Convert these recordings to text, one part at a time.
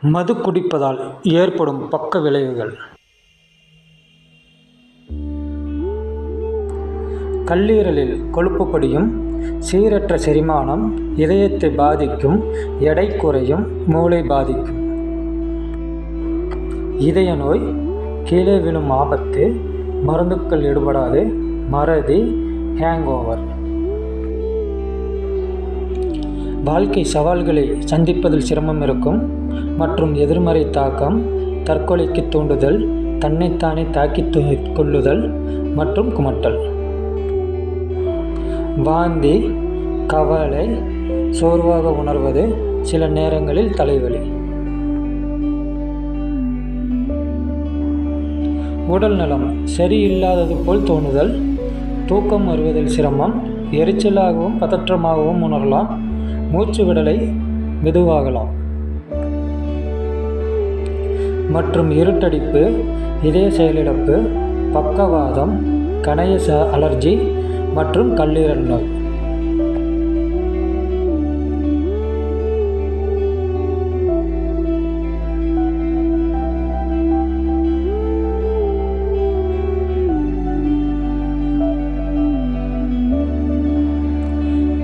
மது குடிப்பதால் ஏற்படும் பக்க விளைவுகள். கல்லீரலில் கொழுப்பு படியும், சீரற்ற செரிமானம், இதயத்தை பாதிக்கும், எடை குறையும், மூளை பாதிக்கும். இதய நோய், கீழே விழும் ஆபத்து, மருந்துக்கள் ஈடுபடாது, மறதி, ஹேங்கோவர். வாழ்க்கை சவால்களை சந்திப்பதில் சிரமம் இருக்கும் மற்றும் எதிர்மறை தாக்கம், தற்கொலைக்கு தூண்டுதல், தன்னைத்தானே தாக்கி கொள்ளுதல் மற்றும் குமட்டல். வாந்தி, கவலை, சோர்வாக உணர்வது, சில நேரங்களில் தலைவலி. உடல் நலம் சரியில்லாதது போல் தோணுதல், தூக்கம் வருவதில் சிரமம், எரிச்சலாகவும் பதற்றமாகவும் உணரலாம், மூச்சு விடலை மெதுவாகலாம் மற்றும் இருட்டடிப்பு, இதய செயலிழப்பு, பக்கவாதம், கணைய அலர்ஜி மற்றும் கல்லீரல் நோய்.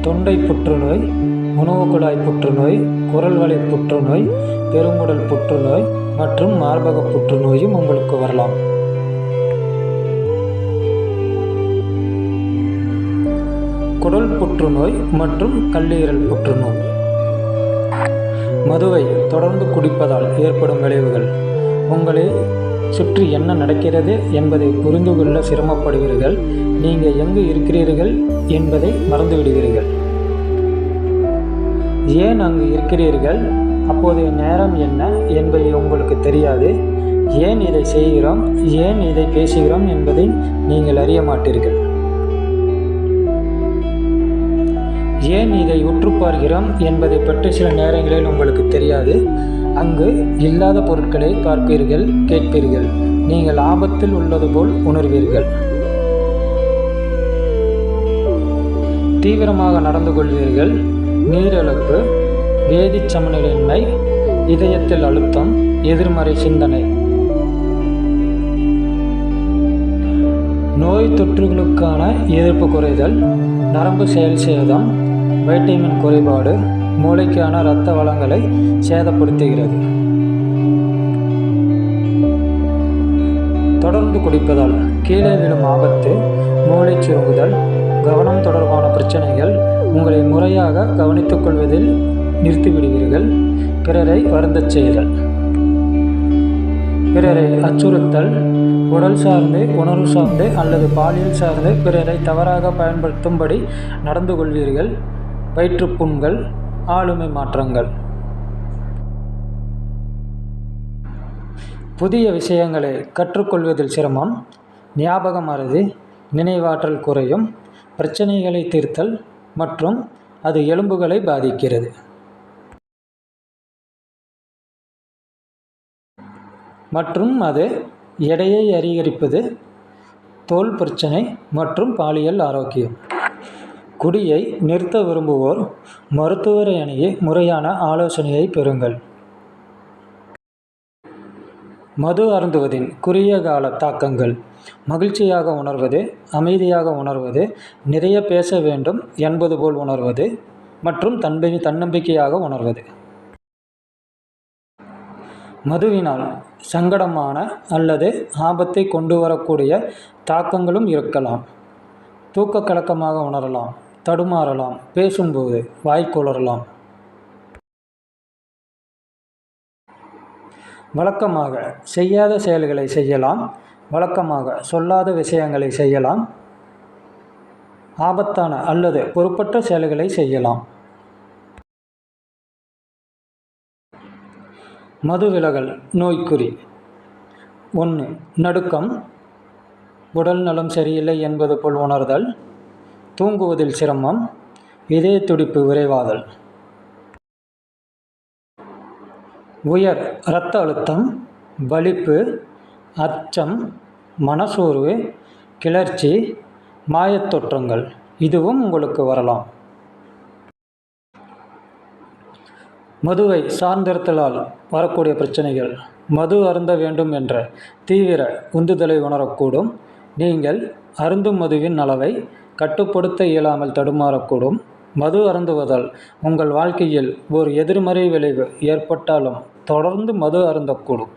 தொண்டை புற்றுநோய், உணவு குழாய் புற்றுநோய், குரல் வளை புற்றுநோய், பெருங்குடல் புற்றுநோய் மற்றும் மார்பக புற்றுநோயும் உங்களுக்கு வரலாம். குடல் புற்றுநோய் மற்றும் கல்லீரல் புற்றுநோய். மதுவை தொடர்ந்து குடிப்பதால் ஏற்படும் விளைவுகள். உங்களை சுற்றி என்ன நடக்கிறது என்பதை புரிந்து கொள்ள சிரமப்படுவீர்கள். நீங்கள் எங்கு இருக்கிறீர்கள் என்பதை மறந்துவிடுவீர்கள். ஏன் அங்கு இருக்கிறீர்கள், அப்போதைய நேரம் என்ன என்பதை உங்களுக்கு தெரியாது. ஏன் இதை செய்கிறோம், ஏன் இதை பேசுகிறோம் என்பதை நீங்கள் அறிய மாட்டீர்கள். ஏன் இதை உற்று பார்க்கிறோம் என்பதை பற்றி சில நேரங்களில் உங்களுக்கு தெரியாது. அங்கு இல்லாத பொருட்களை பார்ப்பீர்கள், கேட்பீர்கள். நீங்கள் ஆபத்தில் உள்ளது போல் உணர்வீர்கள். தீவிரமாக நடந்து கொள்வீர்கள். நீரிழப்பு, வேதி சமநிலையின்மை, இதயத்தில் அழுத்தம், எதிர்மறை சிந்தனை. நோய் தொற்றுகளுக்கான எதிர்ப்பு குறைதல், நரம்பு செயல் சேதம், வைட்டமின் குறைபாடு, மூளைக்கான இரத்த வளங்களை சேதப்படுத்துகிறது. தொடர்ந்து குடிப்பதால் கீழே விழும் ஆபத்து, மூளை சுருங்குதல், கவனம் தொடர்பான பிரச்சனைகள், உங்களை முறையாக கவனித்துக் கொள்வதில் நிறுத்திவிடுவீர்கள். பிறரை வருந்தச் செய்தல், பிறரை அச்சுறுத்தல், உடல் சார்ந்து, உணர்வு சார்ந்து அல்லது பாலியல் சார்ந்து பிறரை தவறாக பயன்படுத்தும்படி நடந்து கொள்வீர்கள். வயிற்றுப்புண்கள், ஆளுமை மாற்றங்கள். புதிய விஷயங்களை கற்றுக்கொள்வதில் சிரமம், ஞாபக மறதி, நினைவாற்றல் குறையும், பிரச்சனைகளை தீர்த்தல் மற்றும் அது எலும்புகளை பாதிக்கிறது. மற்றும் அது எடையை அதிகரிப்பது, தோல் பிரச்சனை மற்றும் பாலியல் ஆரோக்கியம். குடியை நிறுத்த விரும்புவோர் மருத்துவரை அணுகி முறையான ஆலோசனையை பெறுங்கள். மது அருந்துவதின் குறுகிய கால தாக்கங்கள். மகிழ்ச்சியாக உணர்வது, அமைதியாக உணர்வது, நிறைய பேச வேண்டும் என்பது போல் உணர்வது மற்றும் தன்னம்பிக்கையாக உணர்வது. மதுவினால் சங்கடமான அல்லது ஆபத்தை கொண்டு வரக்கூடிய தாக்கங்களும் இருக்கலாம். தூக்க கலக்கமாக உணரலாம், தடுமாறலாம், பேசும்போது வாய்க்குளரலாம். வழக்கமாக செய்யாத செயல்களை செய்யலாம், வழக்கமாக சொல்லாத விஷயங்களை செய்யலாம், ஆபத்தான அல்லது பொறுப்பற்ற செயல்களை செய்யலாம். மது விலகல் நோய்க்குறி. 1. நடுக்கம், உடல் நலம் சரியில்லை என்பது போல் உணர்தல், தூங்குவதில் சிரமம், இதய துடிப்பு விரைவாதல். உயர் இரத்த அழுத்தம், வலிப்பு, அச்சம், மனசோர்வு, கிளர்ச்சி, மாயத்தோற்றங்கள் இதுவும் உங்களுக்கு வரலாம். மதுவை சார்ந்திருத்தலால் வரக்கூடிய பிரச்சனைகள். மது அருந்த வேண்டும் என்ற தீவிர உந்துதலை உணரக்கூடும். நீங்கள் அருந்தும் மதுவின் அளவை கட்டுப்படுத்த இயலாமல் தடுமாறக்கூடும். மது அருந்துவதால் உங்கள் வாழ்க்கையில் ஒரு எதிர்மறை விளைவு ஏற்பட்டாலும் தொடர்ந்து மது அருந்தக்கூடும்.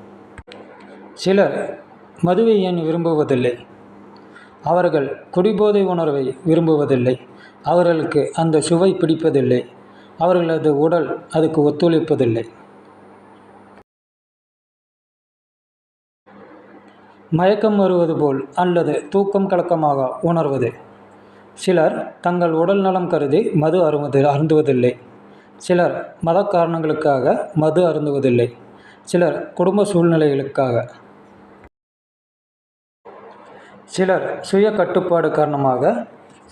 சிலர் மதுவை ஏன் விரும்புவதில்லை? அவர்கள் குடிபோதை உணர்வை விரும்புவதில்லை. அவர்களுக்கு அந்த சுவை பிடிப்பதில்லை. அவர்களது உடல் அதுக்கு ஒத்துழைப்பதில்லை. மயக்கம் வருவது போல் அல்லது தூக்கம் கலக்கமாக உணர்வது. சிலர் தங்கள் உடல் நலம் கருதி மது அருந்துவதில்லை. சிலர் மத காரணங்களுக்காக மது அருந்துவதில்லை. சிலர் குடும்ப சூழ்நிலைகளுக்காக. சிலர் சுய கட்டுப்பாடு காரணமாக.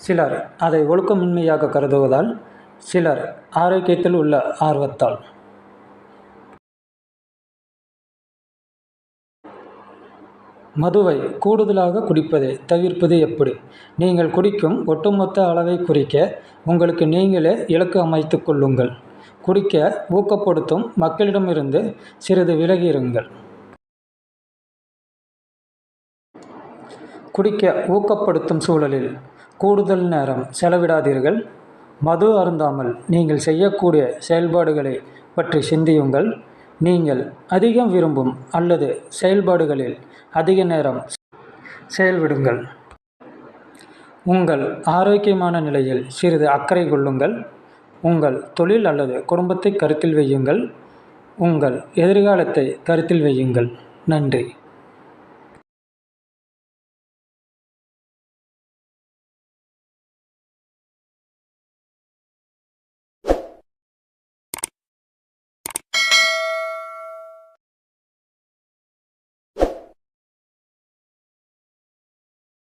சிலர் அதை ஒழுக்கமின்மையாக கருதுவதால். சிலர் ஆரோக்கியத்தில் உள்ள ஆர்வத்தால். மதுவை கூடுதலாக குடிப்பதை தவிர்ப்பது எப்படி? நீங்கள் குடிக்கும் ஒட்டுமொத்த அளவை குறிக்க உங்களுக்கு நீங்களே இலக்கு அமைத்து கொள்ளுங்கள். குடிக்க ஊக்கப்படுத்தும் மக்களிடமிருந்து சிறிது விலகி இருங்கள். குடிக்க ஊக்கப்படுத்தும் சூழலில் கூடுதல் நேரம் செலவிடாதீர்கள். மது அருந்தாமல் நீங்கள் செய்யக்கூடிய செயல்பாடுகளை பற்றி சிந்தியுங்கள். நீங்கள் அதிகம் விரும்பும் அல்லது செயல்பாடுகளில் அதிக நேரம் செயல்விடுங்கள். உங்கள் ஆரோக்கியமான நிலையில் சிறிது அக்கறை கொள்ளுங்கள். உங்கள் தொழில் அல்லது குடும்பத்தை கருத்தில் வையுங்கள். உங்கள் எதிர்காலத்தை கருத்தில் வையுங்கள். நன்றி.